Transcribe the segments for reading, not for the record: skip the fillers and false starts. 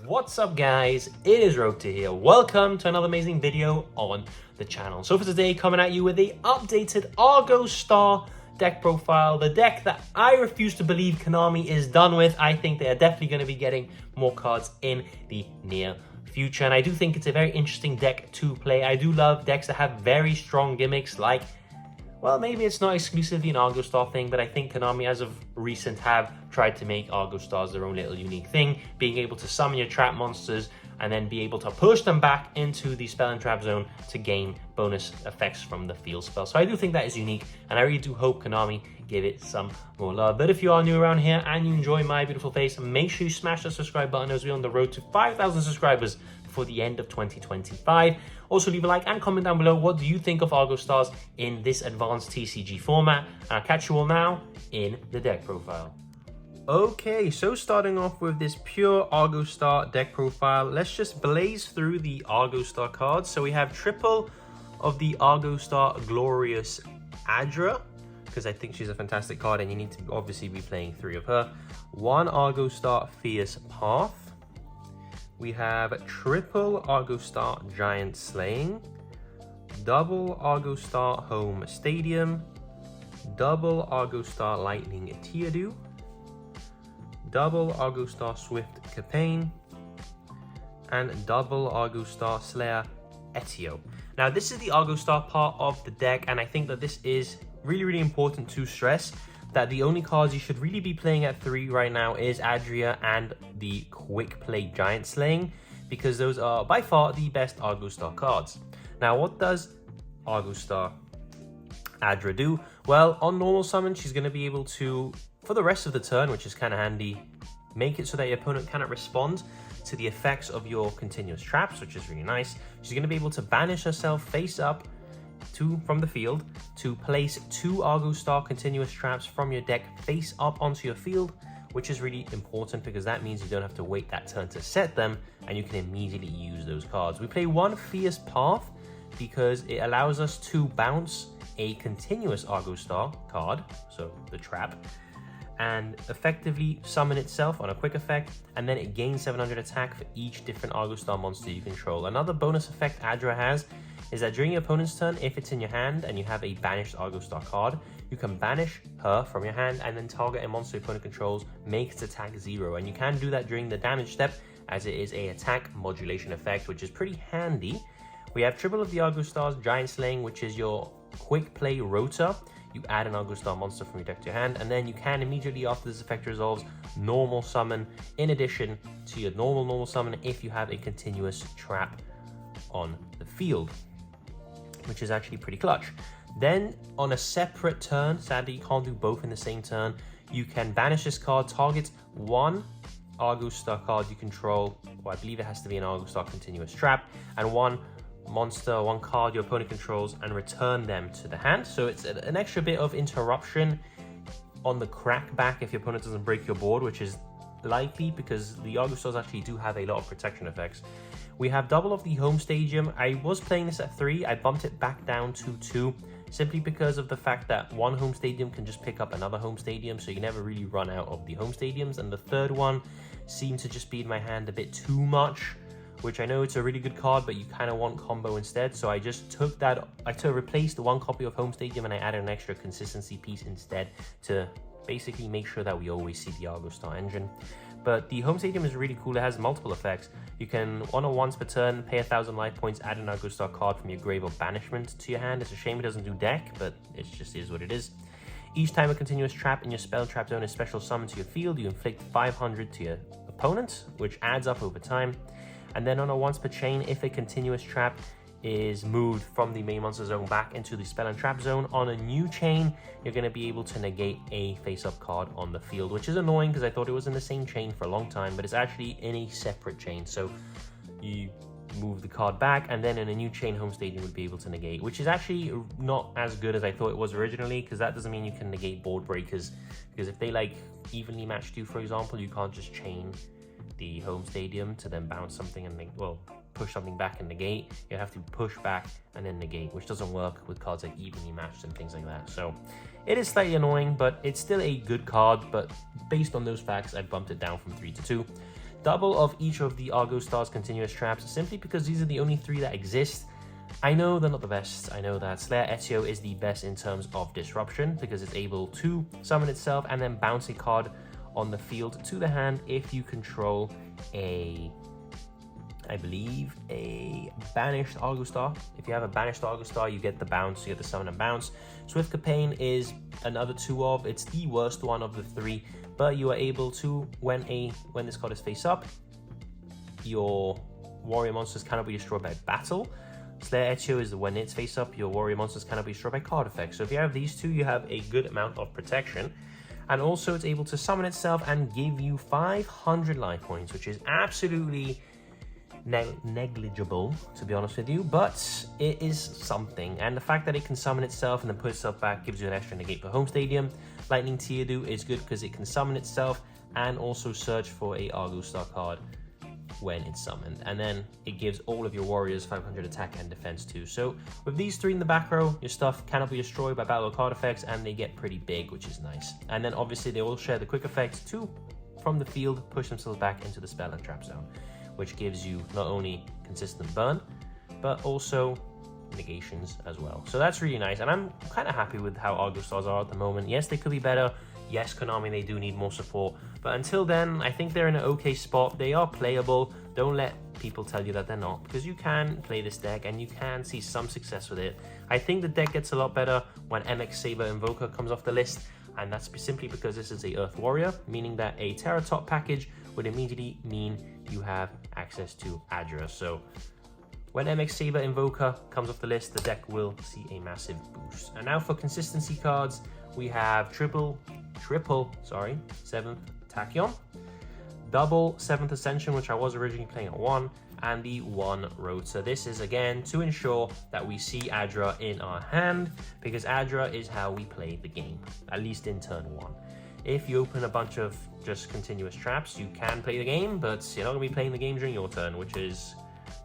What's up guys, it is Rokta here. Welcome to another amazing video on the channel. So for today, coming at you with the updated Argostar deck profile, the deck that I refuse to believe Konami is done with. I think they are definitely going to be getting more cards in the near future, and I do think it's a very interesting deck to play. I do love decks that have very strong gimmicks, like, well, maybe it's not exclusively an Argostar thing, but I think Konami, as of recent, have tried to make Argostars their own little unique thing, being able to summon your trap monsters and then be able to push them back into the spell and trap zone to gain bonus effects from the field spell. So I do think that is unique, and I really do hope Konami give it some more love. But if you are new around here and you enjoy my beautiful face, make sure you smash the subscribe button as we're on the road to 5,000 subscribers before the end of 2025. Also, leave a like and comment down below, what do you think of Argostars in this advanced TCG format? And I'll catch you all now in the deck profile. Okay, so starting off with this pure Argostar deck profile, let's just blaze through the Argostar cards. So we have triple of the Argostar Glorious Adra, because I think she's a fantastic card and you need to obviously be playing 3 of her. One Argostar Fierce Path. We have triple Argostar Giant Slaying, double Argostar Home Stadium, double Argostar Lightning Teodu, double Argostar Swift Capane, and double Argostar Slayer Etio. Now this is the Argostar part of the deck, and I think that this is really important to stress that the only cards you should really be playing at 3 right now is Adria and the Quick Play Giant Slaying, because those are by far the best Argostar cards. Now what does Argostar Adra do? Well, on normal summon, she's going to be able to, for the rest of the turn, which is kind of handy, make it so that your opponent cannot respond to the effects of your continuous traps, which is really nice. She's going to be able to banish herself face up from the field to place 2 Argostar continuous traps from your deck face up onto your field, which is really important because that means you don't have to wait that turn to set them and you can immediately use those cards. We play 1 Fierce Path because it allows us to bounce a continuous Argostar card, so the trap, and effectively summon itself on a quick effect, and then it gains 700 attack for each different Argostar monster you control. Another bonus effect Adra has is that during your opponent's turn, if it's in your hand and you have a banished Argostar card, you can banish her from your hand and then target a monster your opponent controls, make its attack 0. And you can do that during the damage step, as it is a attack modulation effect, which is pretty handy. We have triple of the Argostars Giant Slaying, which is your quick play Rota. You add an Argostar monster from your deck to your hand, and then you can immediately after this effect resolves normal summon in addition to your normal summon if you have a continuous trap on the field, which is actually pretty clutch. Then on a separate turn, sadly you can't do both in the same turn, you can banish this card, target 1 Argostar card you control, or I believe it has to be an Argostar continuous trap, and 1 monster, 1 card your opponent controls, and return them to the hand. So it's an extra bit of interruption on the crackback if your opponent doesn't break your board, which is likely because the Argostars actually do have a lot of protection effects. We have double of the Home Stadium. I was playing this at 3, I bumped it back down to 2, simply because of the fact that 1 Home Stadium can just pick up another Home Stadium, so you never really run out of the Home Stadiums, and the third one seemed to just be in my hand a bit too much, which I know it's a really good card, but you kind of want combo instead. So I just took that, replaced the 1 copy of Home Stadium and I added an extra consistency piece instead to basically make sure that we always see the Argostar engine. But the Home Stadium is really cool. It has multiple effects. You can, once per turn, pay 1,000 life points, add an Argostar card from your grave or banishment to your hand. It's a shame it doesn't do deck, but it just is what it is. Each time a continuous trap in your spell trap zone is special summoned to your field, you inflict 500 to your opponent, which adds up over time. And then on a once per chain, if a continuous trap is moved from the main monster zone back into the spell and trap zone, on a new chain, you're going to be able to negate a face-up card on the field, which is annoying because I thought it was in the same chain for a long time, but it's actually in a separate chain. So you move the card back, and then in a new chain, Home Stadium would be able to negate, which is actually not as good as I thought it was originally, because that doesn't mean you can negate board breakers, because if they like evenly matched you, for example, you can't just chain the Home Stadium to then bounce something and make, well, push something back and negate. You have to push back and then negate, which doesn't work with cards like evenly matched and things like that. So it is slightly annoying, but it's still a good card. But based on those facts, I bumped it down from 3 to 2. Double of each of the Argostar's continuous traps, simply because these are the only 3 that exist. I know they're not the best. I know that Slayer Ezio is the best in terms of disruption because it's able to summon itself and then bounce a card on the field to the hand if you control I believe a banished Argostar. If you have a banished Argostar, you get the bounce, you get the summon and bounce. Swift Capane is another 2 of. It's the worst one of the 3, but you are able to, when this card is face up, your warrior monsters cannot be destroyed by battle. Slayer Ezio is when it's face up, your warrior monsters cannot be destroyed by card effects. So if you have these 2, you have a good amount of protection. And also it's able to summon itself and give you 500 life points, which is absolutely negligible, to be honest with you, but it is something. And the fact that it can summon itself and then put itself back gives you an extra negate for home stadium. Lightning Teardo is good because it can summon itself and also search for a Argostar card when it's summoned, and then it gives all of your warriors 500 attack and defense too. So with these 3 in the back row, your stuff cannot be destroyed by battle or card effects, and they get pretty big, which is nice. And then obviously they all share the quick effect to, from the field, push themselves back into the spell and trap zone, which gives you not only consistent burn, but also negations as well. So that's really nice, and I'm kind of happy with how Argostars are at the moment. Yes, they could be better. Yes, Konami, they do need more support. But until then, I think they're in an okay spot. They are playable. Don't let people tell you that they're not, because you can play this deck and you can see some success with it. I think the deck gets a lot better when MX Saber Invoker comes off the list, and that's simply because this is a Earth Warrior, meaning that a Terra Top package would immediately mean you have access to Adra. So when MX Saber Invoker comes off the list, the deck will see a massive boost. And now for consistency cards, we have triple 7th Tachyon, double 7th Ascension, which I was originally playing at 1, and the 1 Rota. This is again to ensure that we see Adra in our hand, because Adra is how we play the game, at least in turn 1. If you open a bunch of just continuous traps, you can play the game, but you're not going to be playing the game during your turn, which is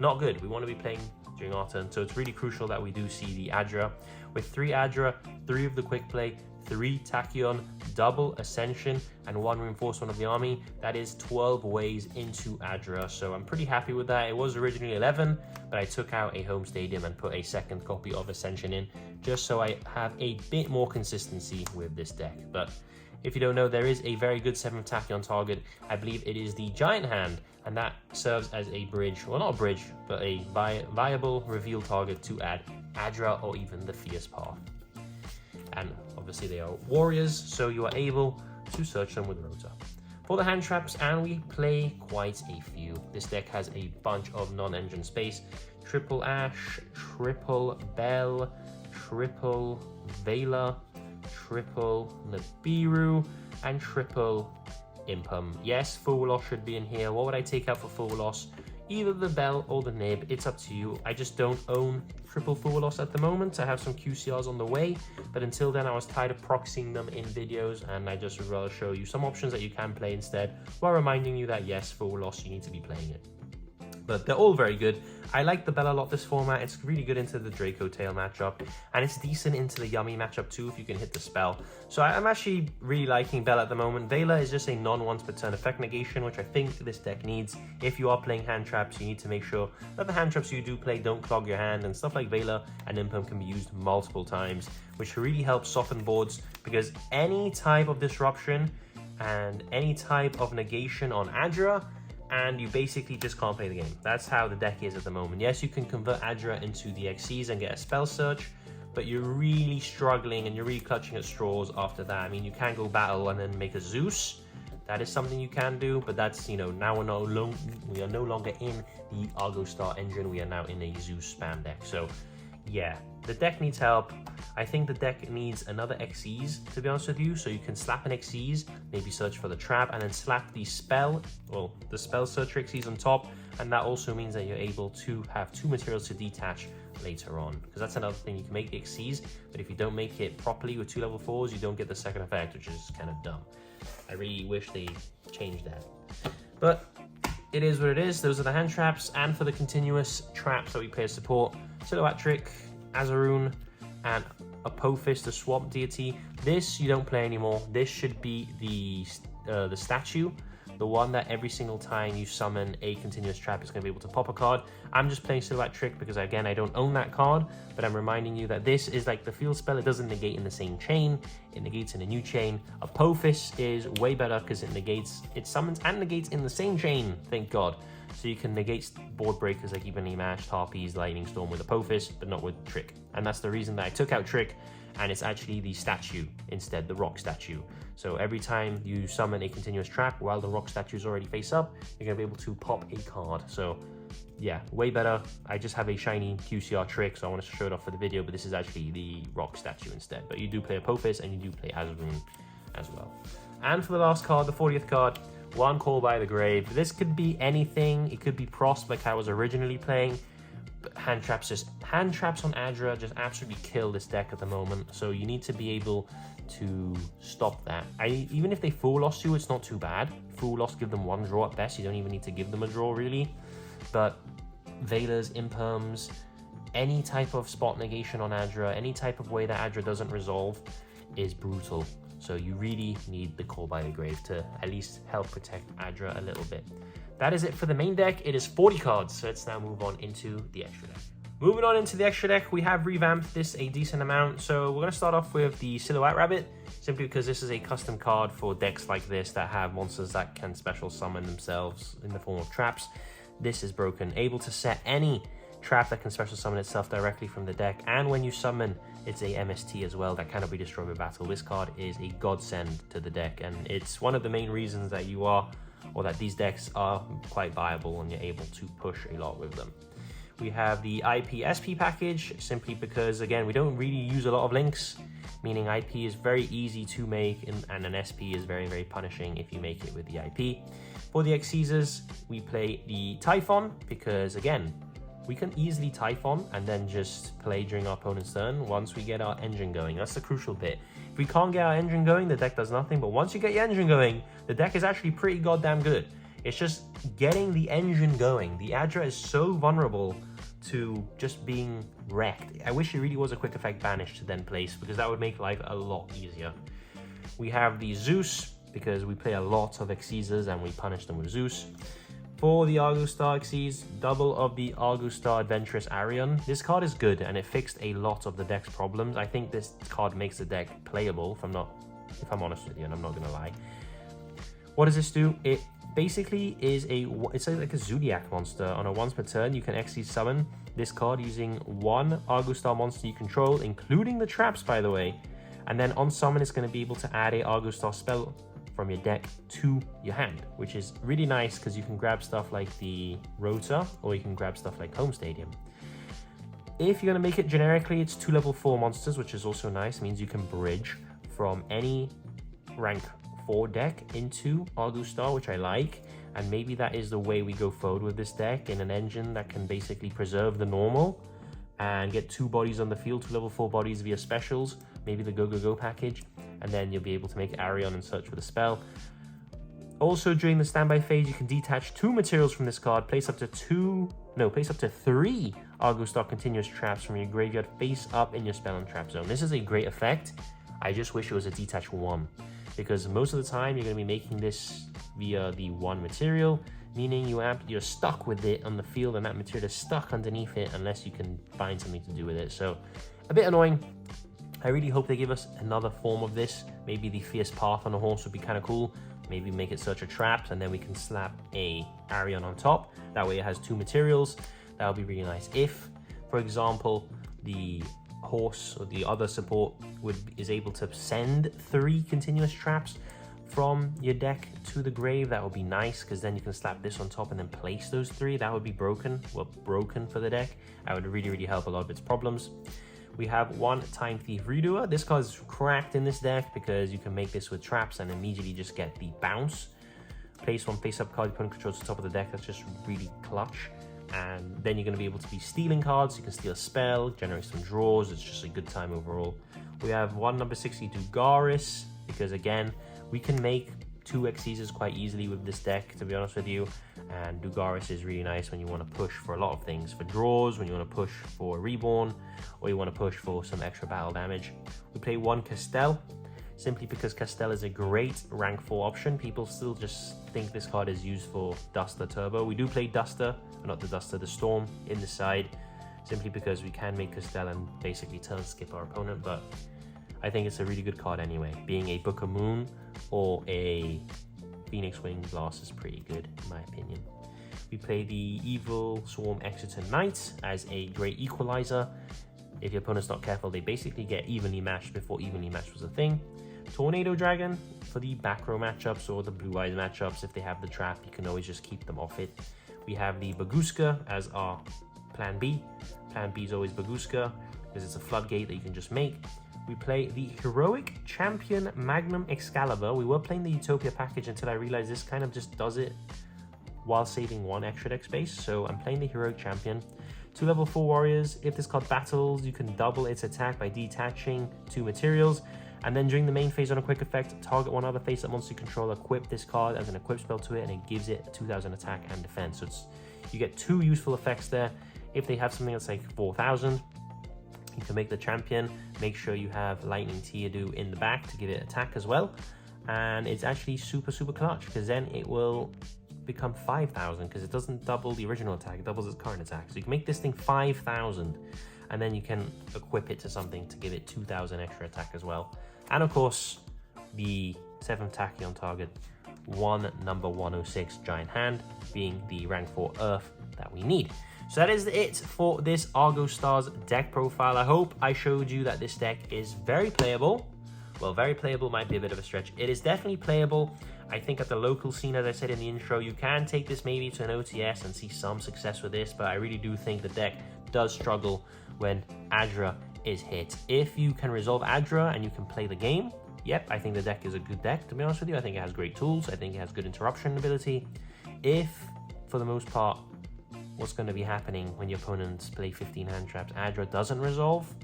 not good. We want to be playing during our turn, so it's really crucial that we do see the Adra. With 3 Adra, 3 of the quick play, 3 Tachyon, double Ascension, and 1 reinforcement of the army, that is 12 ways into Adra. So I'm pretty happy with that. It was originally 11, but I took out a home stadium and put a second copy of Ascension in, just so I have a bit more consistency with this deck. But if you don't know, there is a very good 7th Tachyon target. I believe it is the Giant Hand, and that serves as a bridge, well, not a bridge, but a viable reveal target to add Adra or even the Fierce Path. And obviously they are warriors, so you are able to search them with Rota. For the hand traps, and we play quite a few. This deck has a bunch of non-engine space. Triple Ash, triple Bell, triple Vela, triple Nibiru, and triple Impum. Yes, Full Loss should be in here. What would I take out for Full Loss? Either the Bell or the Nib, it's up to you. I just don't own triple Full Loss at the moment. I have some QCRs on the way, but until then I was tired of proxying them in videos, and I just would rather show you some options that you can play instead, while reminding you that yes, Full Loss, you need to be playing it. But they're all very good. I like the Bell a lot this format. It's really good into the Draco Tail matchup, and it's decent into the Yummy matchup too if you can hit the spell. So I'm actually really liking Bell at the moment. Vela is just a non-once per turn effect negation, which I think this deck needs. If you are playing hand traps, you need to make sure that the hand traps you do play don't clog your hand, and stuff like Vela and Impum can be used multiple times, which really helps soften boards, because any type of disruption and any type of negation on Adra, and you basically just can't play the game. That's how the deck is at the moment. Yes, you can convert Adra into the XCs and get a spell search, but you're really struggling and you're really clutching at straws after that. I mean, you can go battle and then make a Zeus. That is something you can do, but that's, you know, now we are no longer in the Argostar engine. We are now in a Zeus spam deck. So yeah, the deck needs help. I think the deck needs another XCs, to be honest with you, so you can slap an XCs, maybe search for the trap, and then slap the spell, well, the spell search XCs on top, and that also means that you're able to have 2 materials to detach later on, because that's another thing. You can make the XCs, but if you don't make it properly with 2 level 4s, you don't get the second effect, which is kind of dumb. I really wish they changed that. But it is what it is. Those are the hand traps, and for the continuous traps that we play as support, Silhouette Trick, Azaroon, and Apophis, the swamp deity. This you don't play anymore. This should be the statue, the one that every single time you summon a continuous trap is going to be able to pop a card. I'm just playing Silhouette Trick because, again, I don't own that card, but I'm reminding you that this is like the field spell. It doesn't negate in the same chain, it negates in a new chain. Apophis is way better because it summons and negates in the same chain, thank God. So you can negate board breakers like Evenly Matched, Harpies, Lightning Storm with Apophis, but not with Trick. And that's the reason that I took out Trick, and it's actually the statue instead, the rock statue. So every time you summon a continuous trap while the rock statue is already face up, you're going to be able to pop a card. So yeah, way better. I just have a shiny QCR Trick, so I wanted to show it off for the video, but this is actually the rock statue instead. But you do play Apophis and you do play Azaroon as well. And for the last card, the 40th card, one Call by the Grave. This could be anything. It could be Prosp like I was originally playing. But hand traps on Adra just absolutely kill this deck at the moment. So you need to be able to stop that. Even if they full loss you, it's not too bad. Full loss, give them one draw at best. You don't even need to give them a draw really. But Veilers, Imperms, any type of spot negation on Adra, any type of way that Adra doesn't resolve is brutal. So you really need the Call by the Grave to at least help protect Adra a little bit. That is it for the main deck. It is 40 cards, so let's now move on into the extra deck. Moving on into the extra deck, we have revamped this a decent amount. So we're going to start off with the Silhouette Rabbit, simply because this is a custom card for decks like this that have monsters that can special summon themselves in the form of traps. This is broken, able to set any trap that can special summon itself directly from the deck, and when you summon, it's a MST as well that cannot be destroyed by battle. This card is a godsend to the deck, and it's one of the main reasons that that these decks are quite viable and you're able to push a lot with them. We have the IP SP package, simply because, again, we don't really use a lot of links, meaning IP is very easy to make, and an SP is very, very punishing if you make it with the IP. For the X-Caesars, we play the Typhon, because, again, we can easily Typhon and then just play during our opponent's turn once we get our engine going. That's the crucial bit. If we can't get our engine going, the deck does nothing, but once you get your engine going, the deck is actually pretty goddamn good. It's just getting the engine going. The Adra is so vulnerable to just being wrecked. I wish it really was a quick effect banish to then place, because that would make life a lot easier. We have the Zeus, because we play a lot of X-Caesars and we punish them with Zeus. For the Argostar Xyz, double of the Argostar Adventurous Arion. This card is good and it fixed a lot of the deck's problems. I think this card makes the deck playable, if I'm honest with you, and I'm not gonna lie. What does this do? It basically is it's like a Zodiac monster. On a once per turn, you can Xyz summon this card using one Argostar monster you control, including the traps, by the way. And then on summon, it's going to be able to add a Argostar spell from your deck to your hand, which is really nice because you can grab stuff like the Rota, or you can grab stuff like Home Stadium. If you're going to make it generically, it's 2 level 4 monsters, which is also nice. It means you can bridge from any rank 4 deck into Argostar, which I like, and maybe that is the way we go forward with this deck, in an engine that can basically preserve the normal and get 2 bodies on the field, 2 level 4 bodies via specials, maybe the Go Go Go package, and then you'll be able to make Arion and search with a spell. Also, during the standby phase, you can detach 2 materials from this card, place up to 3 Argostar continuous traps from your graveyard face up in your spell and trap zone. This is a great effect. I just wish it was a detach 1, because most of the time you're going to be making this via the 1 material, meaning you're stuck with it on the field and that material is stuck underneath it unless you can find something to do with it. So a bit annoying. I really hope they give us another form of this. Maybe the Fierce Path on a horse would be kind of cool. Maybe make it search of traps and then we can slap a Arion on top. That way it has 2 materials. That would be really nice. If, for example, the horse or the other support is able to send 3 continuous traps from your deck to the grave, that would be nice, because then you can slap this on top and then place those 3. That would be broken for the deck. That would really, really help a lot of its problems. We have 1 Time Thief Redoer. This card is cracked in this deck because you can make this with traps and immediately just get the bounce. Place 1 face-up card your opponent controls the top of the deck. That's just really clutch. And then you're going to be able to be stealing cards. You can steal a spell, generate some draws. It's just a good time overall. We have 1 number 60 Dugaris, because again, we can make 2 Xyzes quite easily with this deck, to be honest with you. And Dugaris is really nice when you want to push for a lot of things. For draws, when you want to push for Reborn, or you want to push for some extra battle damage. We play 1 Castel, simply because Castel is a great rank 4 option. People still just think this card is used for Duster Turbo. We do play Duster, not the Duster, the Storm in the side, simply because we can make Castel and basically turn skip our opponent, but I think it's a really good card anyway. Being a Book of Moon or a Phoenix Wing Blast is pretty good, in my opinion. We play the Evil Swarm Exeter Knights as a great equalizer. If your opponent's not careful, they basically get evenly matched before evenly matched was a thing. Tornado Dragon for the back row matchups or the Blue Eyes matchups. If they have the trap, you can always just keep them off it. We have the Baguska as our plan B. Plan B is always Baguska because it's a floodgate that you can just make. We play the Heroic Champion Magnum Excalibur. We were playing the Utopia package until I realized this kind of just does it while saving 1 extra deck space. So I'm playing the Heroic Champion. 2 level 4 warriors. If this card battles, you can double its attack by detaching 2 materials. And then during the main phase on a quick effect, target 1 other face-up monster you control, equip this card as an equip spell to it, and it gives it 2000 attack and defense. So you get 2 useful effects there. If they have something that's like 4000, you can make the champion. Make sure you have Lightning Teodu in the back to give it attack as well. And it's actually super clutch, because then it will become 5000, because it doesn't double the original attack, it doubles its current attack. So you can make this thing 5000, and then you can equip it to something to give it 2000 extra attack as well. And of course, the 7th Tachyon target, 1 number 106 Giant Hand, being the rank 4 Earth that we need. So that is it for this Argostar's deck profile. I hope I showed you that this deck is very playable. Well, very playable might be a bit of a stretch. It is definitely playable. I think at the local scene, as I said in the intro, you can take this maybe to an OTS and see some success with this, but I really do think the deck does struggle when Adra is hit. If you can resolve Adra and you can play the game, yep, I think the deck is a good deck, to be honest with you. I think it has great tools. I think it has good interruption ability. If, for the most part, what's going to be happening when your opponents play 15 hand traps, Adra doesn't resolve,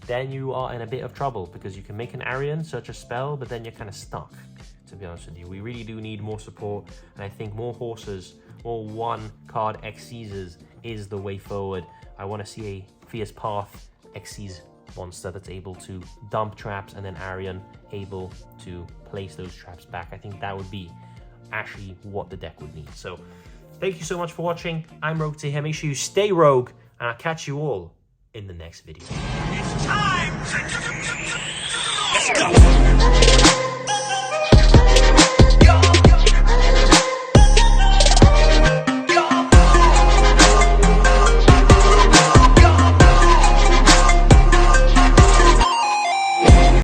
then you are in a bit of trouble, because you can make an Arian, search a spell, but then you're kind of stuck, to be honest with you. We really do need more support, and I think more horses, more 1-card Xyzes is the way forward. I want to see a Fierce Path Xyz monster that's able to dump traps, and then Arian able to place those traps back. I think that would be actually what the deck would need. So thank you so much for watching. I'm Rogue to here. Make sure you stay rogue, and I'll catch you all in the next video. It's time! Let's go!